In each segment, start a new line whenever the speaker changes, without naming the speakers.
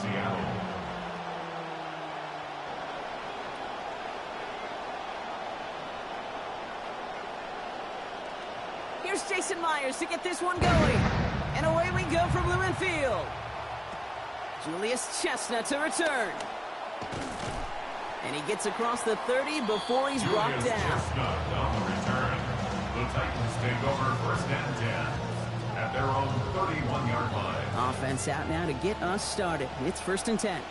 Seattle.
Here's Jason Myers to get this one going. And away we go from Lumen Field. Julius Chestnut to return. And he gets across the 30 before he's brought down.
Chestnut on the return. The Titans take over first and 10 at their own 31-yard line.
Offense out now to get us started. It's first and 10.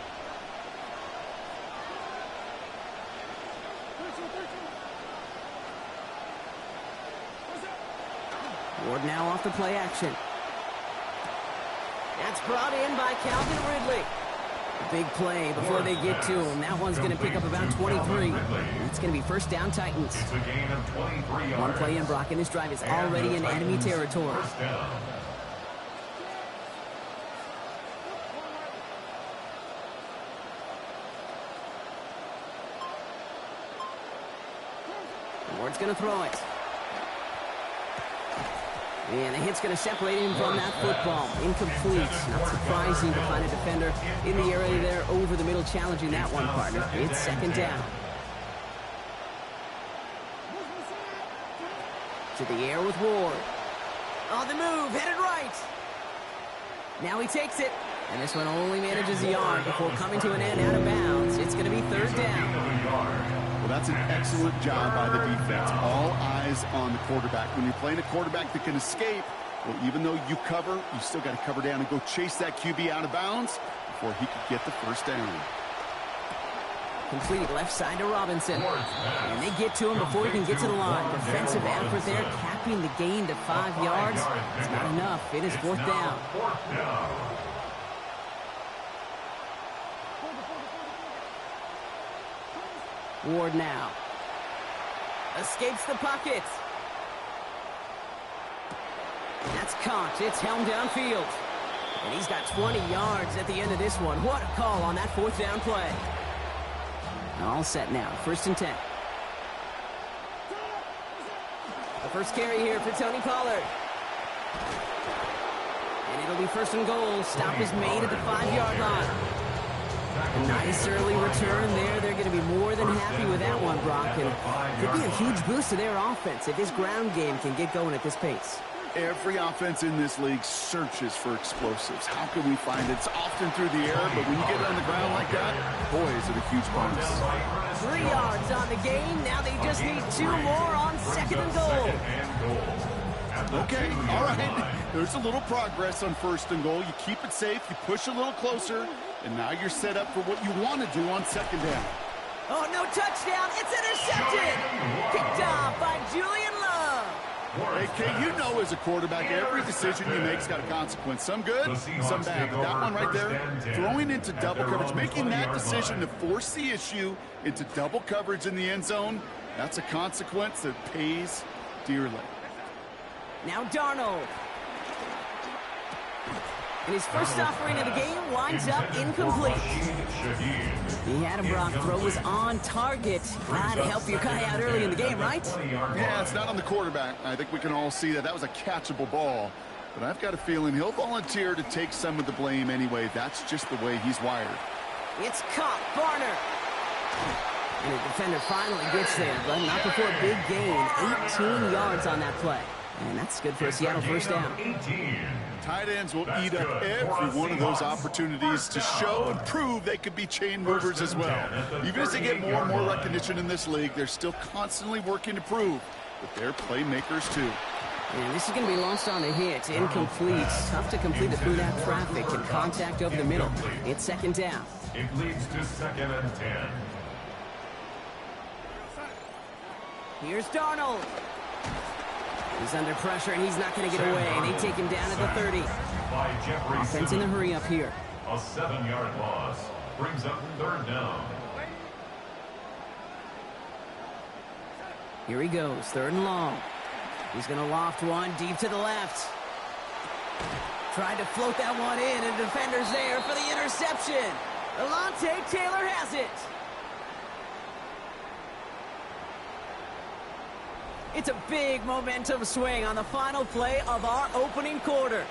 Ward now off the play action. That's brought in by Calvin Ridley. Big play before they get to him. That one's going to pick up about 23. It's going to be first down Titans.
It's a gain of 23 yards.
One play in, Brock, and this drive is already in enemy territory.
First down.
Ward's going to throw it. And the hit's going to separate him from that football. Incomplete. Not surprising to find a defender in the area there over the middle challenging that one, partner. It's second down. To the air with Ward. On the move, headed right. Now he takes it. And this one only manages a yard before coming to an end out of bounds. It's going to be third down.
Well, that's an excellent job by the defense. All eyes on the quarterback. When you're playing a quarterback that can escape, well, even though you cover, you still got to cover down and go chase that QB out of bounds before he could get the first down.
Complete left side to Robinson. And they get to him before he can get to the line. Defensive effort there, capping the gain to 5 yards. It's not enough. It is fourth down. Ward now. Escapes the pocket. That's caught. It's helmed downfield. And he's got 20 yards at the end of this one. What a call on that fourth down play. All set now. First and 10. The first carry here for Tony Pollard. And it'll be first and goal. Stop is made at the 5-yard line. A nice early return there. They're going to be more than happy with that one, Brock. And could be a huge boost to their offense if this ground game can get going at this pace.
Every offense in this league searches for explosives. How can we find it? It's often through the air, but when you get it on the ground like that, boy, is it a huge bonus.
3 yards on the gain. Now they just need 2 more on second and goal.
Okay, all right. There's a little progress on first and goal. You keep it safe, you push a little closer, and now you're set up for what you want to do on second down.
Oh, no touchdown. It's intercepted. Picked off by Julian Love.
Hey, Kay, you know as a quarterback, every decision you make's got a consequence. Some good, some bad. But that one right there, throwing into double coverage, making that decision to force the issue into double coverage in the end zone, that's a consequence that pays dearly.
Now Darnold. And his first offering of the game winds up incomplete. He had him, Brock. Throw was on target. Glad to help your guy out early in the game, right?
Yeah, it's not on the quarterback. I think we can all see that. That was a catchable ball. But I've got a feeling he'll volunteer to take some of the blame anyway. That's just the way he's wired.
It's caught. Barner. And the defender finally gets there, but not before a big gain. 18 yards on that play. And that's good for a Seattle first down.
Tight ends will eat up every one of those opportunities to show and prove they could be chain movers as well. Even as they get more and more recognition in this league, they're still constantly working to prove that they're playmakers too.
And this is going to be launched on a hit. Incomplete. Tough to complete it through that traffic and contact over the middle. It's second down.
It leads to second and 10.
Here's Darnold. He's under pressure, and he's not going to get away. And they take him down at the 30. Offense in the hurry up here.
A 7-yard loss brings up third down.
Here he goes, third and long. He's going to loft one deep to the left. Tried to float that one in, and the defender's there for the interception. Alontae Taylor has it. It's a big momentum swing on the final play of our opening quarter.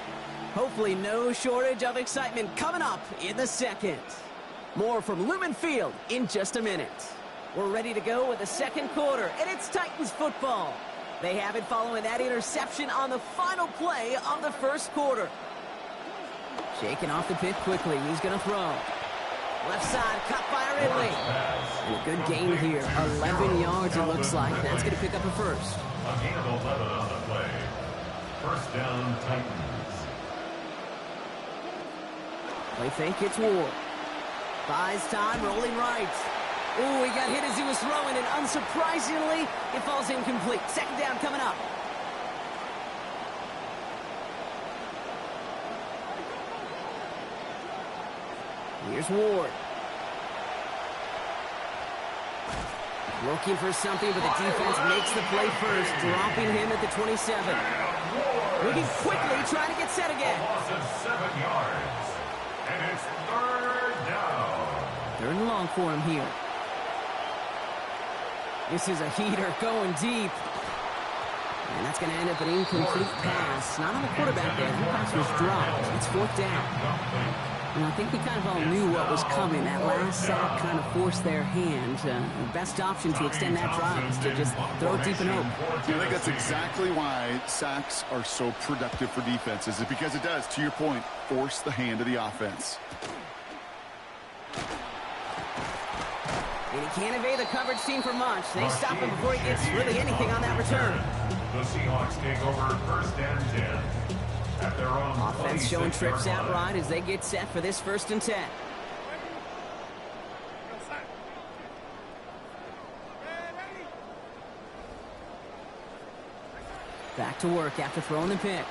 Hopefully no shortage of excitement coming up in the second. More from Lumen Field in just a minute. We're ready to go with the second quarter, and it's Titans football. They have it following that interception on the final play of the first quarter. Shaking off the pick quickly. He's going to throw. Left side, cut by Ridley. And a good gain here. 11 yards, it looks like. That's going to pick up a first.
A gain of 11 on the play. First down, Titans.
Play fake, it's Ward. Buys time, rolling right. Ooh, he got hit as he was throwing, and unsurprisingly, it falls incomplete. Second down coming up. Here's Ward. Looking for something, but the defense makes the play first, dropping him at the 27. Moving quickly, trying to get set again.
Loss of 7 yards. And it's third down.
Third and long for him here. This is a heater going deep. And that's going to end up an incomplete pass. Not on the quarterback there. The pass was dropped. It's fourth down. And I think we kind of all knew what was coming. That last sack kind of forced their hand. The best option to extend that drive is to just throw it deep and hope.
I think that's exactly why sacks are so productive for defenses. It's because it does, to your point, force the hand of the offense.
And he can't evade the coverage team for much. They stop him before he gets really anything on that return.
The Seahawks take over first and 10. At their own
Offense showing trips out right as they get set for this first and 10. Back to work after throwing the pick.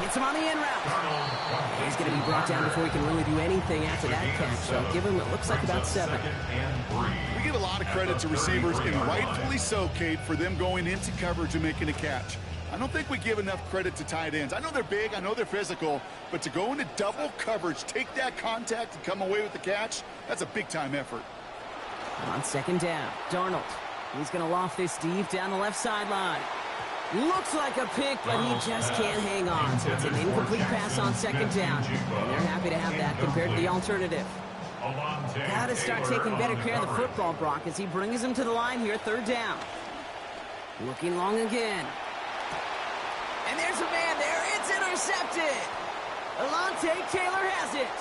Hits him on the in route. He's going to be brought down before he can really do anything after that catch. So give him what looks like about 7.
We give a lot of credit to receivers, and rightfully so, Kate, for them going into coverage and making a catch. I don't think we give enough credit to tight ends. I know they're big, I know they're physical, but to go into double coverage, take that contact and come away with the catch, that's a big-time effort.
On second down, Darnold. He's going to loft this deep down the left sideline. Looks like a pick, but he just can't hang on. So it's an incomplete pass on second down. And they're happy to have that compared to the alternative. Got to start taking better care of the football, Brock, as he brings him to the line here, third down. Looking long again. And there's a man there. It's intercepted. Alontae Taylor has it.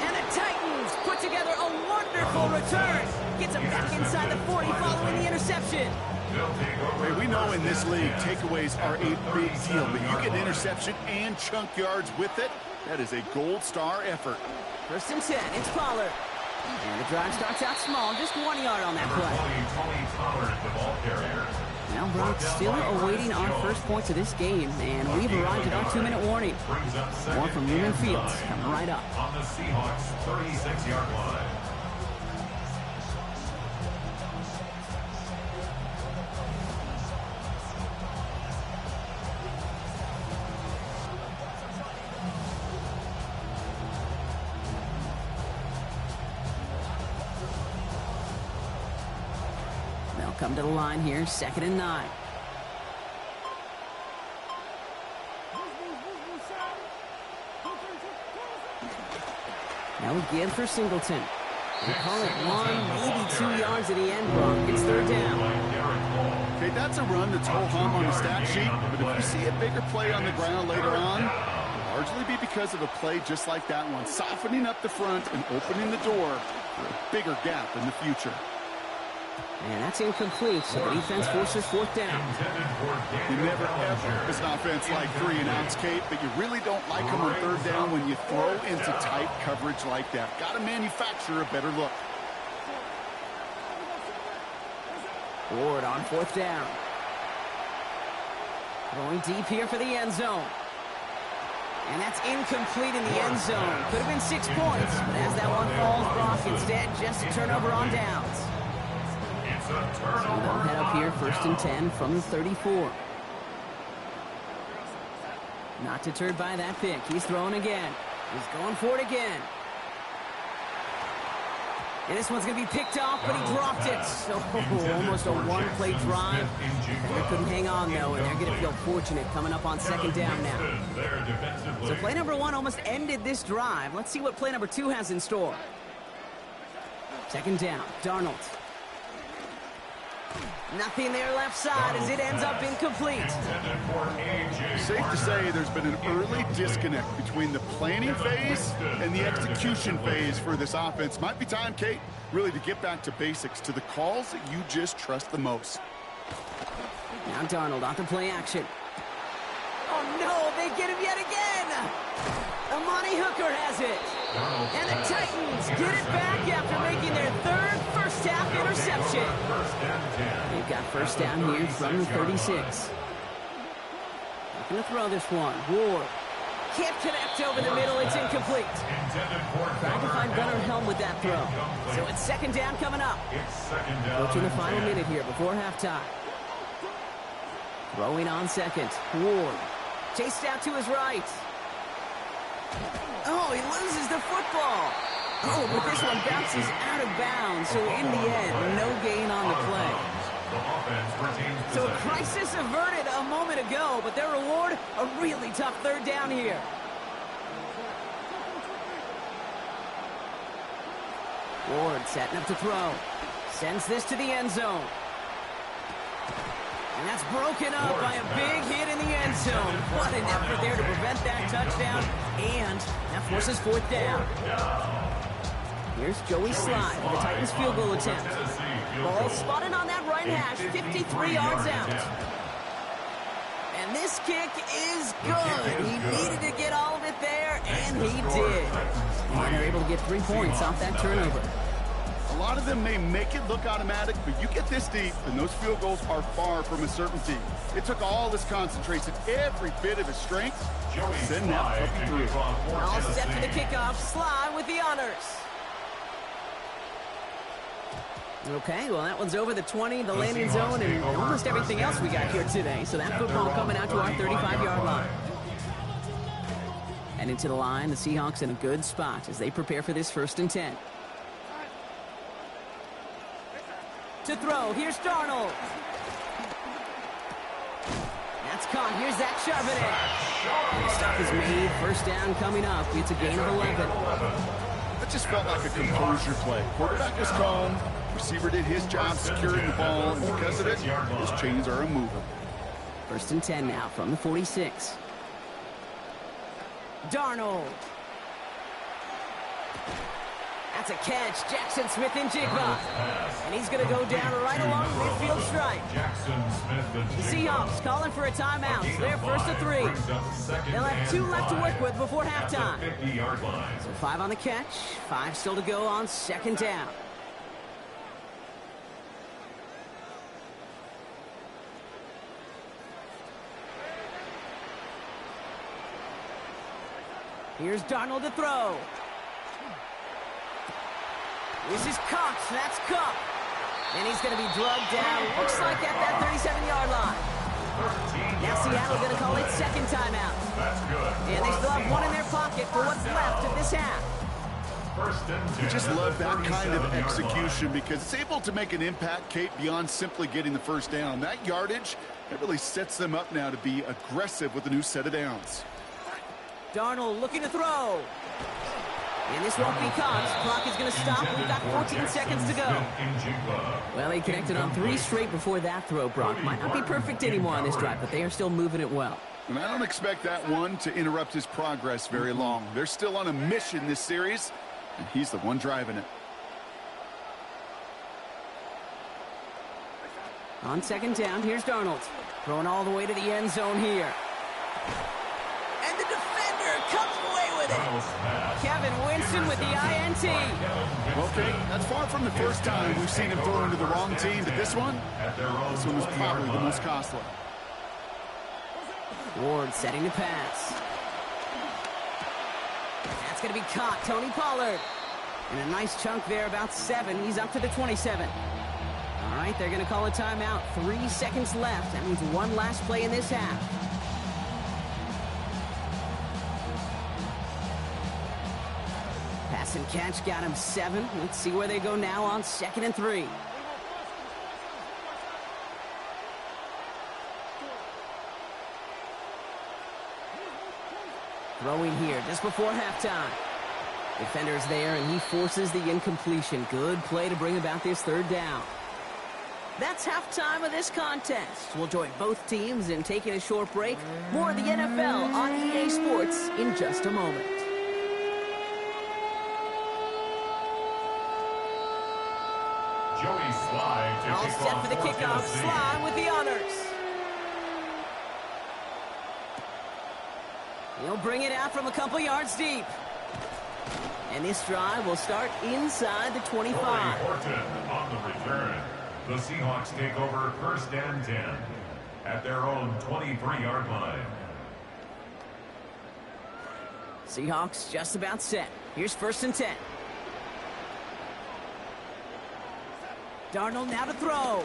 And the Titans put together a wonderful return. Gets him back inside the 40 following the interception.
Hey, we know in this league, takeaways are a big deal, but you get interception and chunk yards with it. That is a gold star effort.
First and 10, it's Pollard. And the drive starts out small, just 1 yard on that play. Now Brock still awaiting our first points of this game, and we've arrived at our 2-minute warning. More from Lumen Fields coming right up.
On the Seahawks 36-yard line.
Come to the line here, second and 9. Now again for Singleton. They call it 1, maybe 2 yards at the end, Brock. It's third down.
Okay, that's a run that's ho-hum on the stat sheet, but if you see a bigger play on the ground later on, it'll largely be because of a play just like that one, softening up the front and opening the door for a bigger gap in the future.
And that's incomplete, so the defense forces fourth down.
You never ever, as an offense, like 3-and-outs, Kate, but you really don't like them on third down when you throw into tight coverage like that. Got to manufacture a better look.
Ward on fourth down. Going deep here for the end zone. And that's incomplete in the end zone. Could have been 6 points, but as that one falls, Brock, instead just a turnover on downs. So they'll head up here, first and 10 from the 34. Not deterred by that pick. He's throwing again. He's going for it again. And this one's going to be picked off, but he dropped it. So almost a one-play drive. They couldn't hang on, though, and they're going to feel fortunate coming up on second down now. So play number 1 almost ended this drive. Let's see what play number 2 has in store. Second down, Darnold. Nothing there left side as it ends up incomplete.
Safe to say there's been an early disconnect between the planning phase and the execution phase for this offense. Might be time, Kate, really to get back to basics, to the calls that you just trust the most.
Now Darnold off the play action. Oh no, they get him yet again! Amani Hooker has it. And the Titans get it back after making their third first-half interception. They've got first down here from the 36. Not going to throw this one. Ward can't connect over the middle. It's incomplete. Trying to find Gunnar Helm with that throw. So it's second down coming up. Approaching the final minute here before halftime. Throwing on second. Ward chased out to his right. Oh, he loses the football. Oh, but this one bounces out of bounds. So in the end, no gain on the play. So a crisis averted a moment ago, but their reward, a really tough third down here. Ward setting up to throw. Sends this to the end zone. And that's broken up by a big hit in the end zone. What an effort there to prevent that touchdown. And that forces fourth down. Here's Joey Slye for the Titans field goal attempt. Ball spotted on that right hash, 53 yards out. And this kick is good. He needed to get all of it there, and he did. And they're able to get 3 points off that turnover.
A lot of them may make it look automatic, but you get this deep, and those field goals are far from a certainty. It took all his concentration, every bit of his strength, to send that puppy through.
All set for the kickoff. Slye with the honors. Okay, well, that one's over the 20, the landing zone, and almost everything else we got here today. So that football coming out to our 35-yard line. And into the line, the Seahawks in a good spot as they prepare for this 1st and 10. To throw, here's Darnold. That's caught, here's Zach Charbonnet. The stop is made, first down coming up. It's a gain of 11.
That just felt like a composure play. Quarterback was calm, receiver did his job securing the ball, and because of it, his chains are immovable.
1st and 10 now from the 46. Darnold. That's a catch. Jackson Smith in Jigba. And he's going to go down right along the midfield stripe. The Seahawks calling for a timeout. So they're 1st and 3. They'll have 2 left to work with before halftime. So 5 on the catch. 5 still to go on second down. Here's Darnold to throw. This is Cox. That's Cup. And he's going to be drugged down. Looks like at that 37-yard line. Now Seattle going to call it second timeout. And they still have 1 in their pocket for what's left of this half.
You just love that kind of execution because it's able to make an impact, Kate, beyond simply getting the first down. That yardage, that really sets them up now to be aggressive with a new set of downs.
Darnold looking to throw. And this won't be caught. Clock is going to stop. We've got 14 seconds to go. Well, he connected on 3 straight before that throw, Brock. Might not be perfect anymore on this drive, but they are still moving it well.
And I don't expect that one to interrupt his progress very long. They're still on a mission this series, and he's the one driving it.
On second down, here's Darnold. Throwing all the way to the end zone here. And the defender comes away with it. Kevin Winston with the INT.
Okay, that's far from the first time we've seen him throw into the wrong team, but this one was probably the most costly.
Ward setting the pass. That's going to be caught. Tony Pollard. And a nice chunk there, about 7. He's up to the 27. All right, they're going to call a timeout. 3 seconds left. That means 1 last play in this half. Pass and catch got him 7. Let's see where they go now on 2nd and 3. Throwing here just before halftime. Defender's there, and he forces the incompletion. Good play to bring about this 3rd down. That's halftime of this contest. We'll join both teams in taking a short break. More of the NFL on EA Sports in just a moment.
Joey Slye to
All
kick
set
off
for the kickoff.
Tennessee.
Slye with the honors. He'll bring it out from a couple yards deep. And this drive will start inside the 25.
Corey Horton on the return. The Seahawks take over 1st and 10 at their own 23-yard line.
Seahawks just about set. Here's 1st and 10. Darnold now to throw.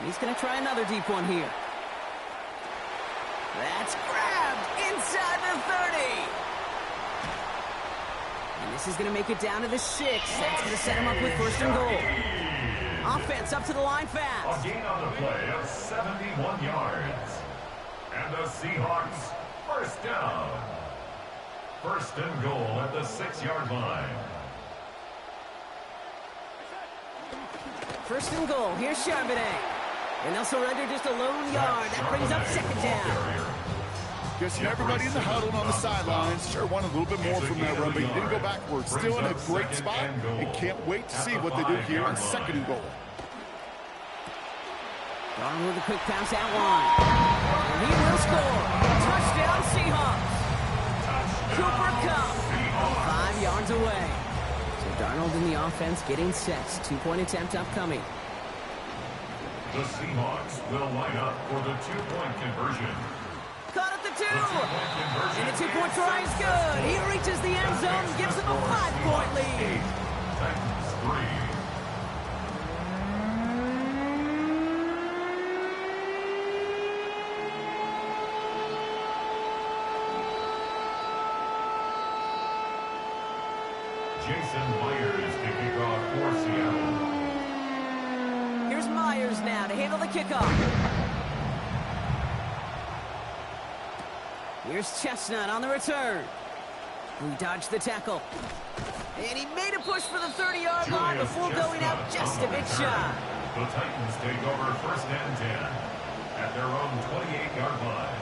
He's going to try another deep one here. That's grabbed inside the 30. And this is going to make it down to the 6. That's going to set him up with 1st and goal. Offense up to the line fast.
A gain on the play of 71 yards. And the Seahawks 1st down. 1st and goal at the 6-yard line.
1st and goal. Here's Charbonnet. And they'll surrender just a lone yard. That brings up 2nd down.
Just everybody in the huddle and on the sidelines. Sure wanted a little bit more from that run, but he didn't go backwards. Still in a great spot and can't wait to see what they do here on 2nd and goal.
Darnold with a quick pass out wide. And he will score. Touchdown Seahawks. Cooper Kupp 5 yards away. So Darnold in the offense getting set. 2-point attempt upcoming.
The Seahawks will line up for the 2-point conversion.
Caught at the 2. And the 2-point try is good. He reaches the end zone and gives them a 5-point lead.
Titans 3. Jason Myers to kick off for Seattle.
Here's Myers now to handle the kickoff. Here's Chestnut on the return. He dodged the tackle. And he made a push for the 30-yard line before going out just a bit shy.
The Titans take over 1st and 10 at their own 28-yard line.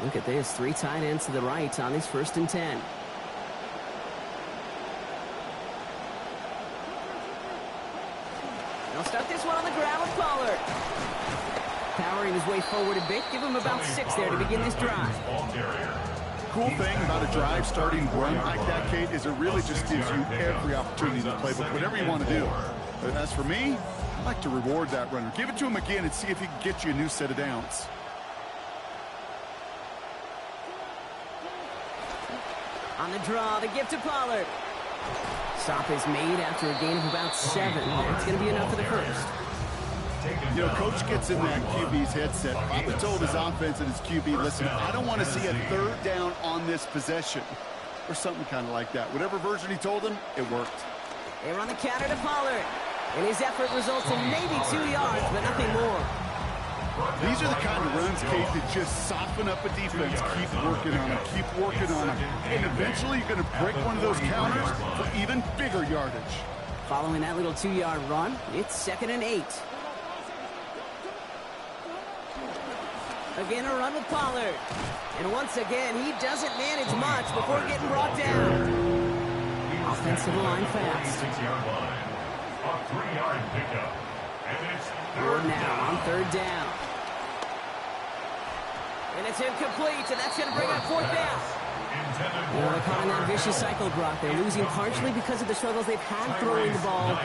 Look at this. 3 tight ends to the right on this 1st and 10. They'll start this one on the ground with Pollard. Powering his way forward a bit. Give him about 6 there to begin this drive.
Cool thing about a drive starting run like that, Kate, is it really just gives you every opportunity to play with whatever you want to do. But as for me, I like to reward that runner. Give it to him again and see if he can get you a new set of downs.
On the draw, the gift to Pollard. Stop is made after a gain of about 7. That's going to be enough for the 1st.
You know, Coach gets in that QB's headset. Probably told his offense and his QB, listen, I don't want to see a 3rd down on this possession. Or something kind of like that. Whatever version he told him, it worked.
They run the counter to Pollard. And his effort results in maybe 2 yards, but nothing more.
These are the kind of runs, Kate, that just soften up a defense. Keep working on them. Keep working on them. And eventually you're going to break one of those counters for even bigger yardage.
Following that little 2-yard run, it's 2nd and 8. Again, a run with Pollard. And once again, he doesn't manage much before getting brought down. Offensive line fast.
6-yard line. A 3-yard pickup. And it's
We're now on 3rd down. And it's incomplete, and that's going to bring up 4th down. They're caught in that vicious cycle, Brock. They're losing partially because of the struggles they've had throwing the ball,